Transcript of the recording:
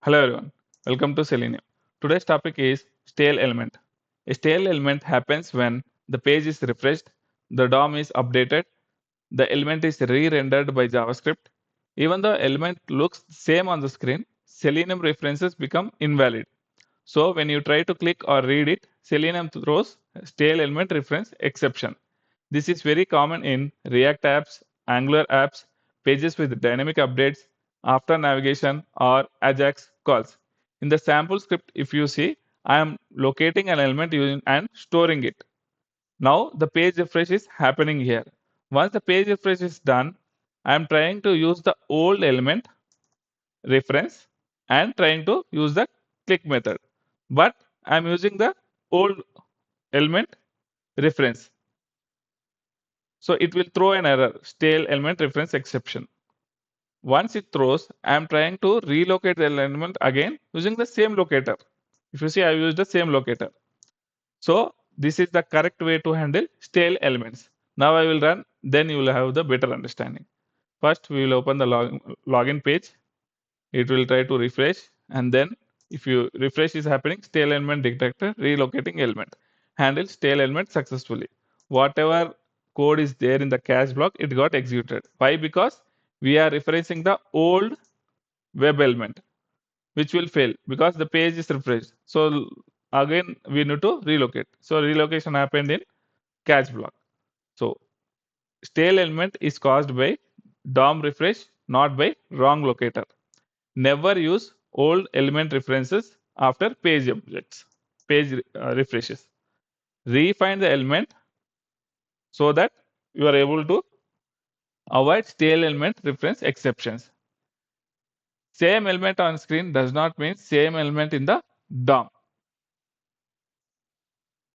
Hello everyone, welcome to Selenium. Today's topic is stale element. A stale element happens when the page is refreshed, the DOM is updated, the element is re-rendered by JavaScript. Even though element looks same on the screen, Selenium references become invalid. So when you try to click or read it, Selenium throws stale element reference exception. This is very common in React apps, Angular apps, pages with dynamic updates, after navigation, or Ajax calls. In the sample script, if you see, I am locating an element using and storing it. Now the page refresh is happening here. Once the page refresh is done, I am trying to use the old element reference and trying to use the click method. But I am using the old element reference. So it will throw an error, stale element reference exception. Once it throws, I am trying to relocate the element again using the same locator. If you see, I used the same locator. So this is the correct way to handle stale elements. Now I will run, then you will have the better understanding. First, we will open the login page. It will try to refresh, and then if you refresh is happening, stale element detected, relocating element. Handle stale element successfully. Whatever code is there in the cache block, it got executed. Why? Because we are referencing the old web element, which will fail because the page is refreshed. So again, we need to relocate. So relocation happened in cache block. So stale element is caused by DOM refresh, not by wrong locator. Never use old element references after page updates, page refreshes. Refine the element so that you are able to avoid stale element reference exceptions. Same element on screen does not mean same element in the DOM.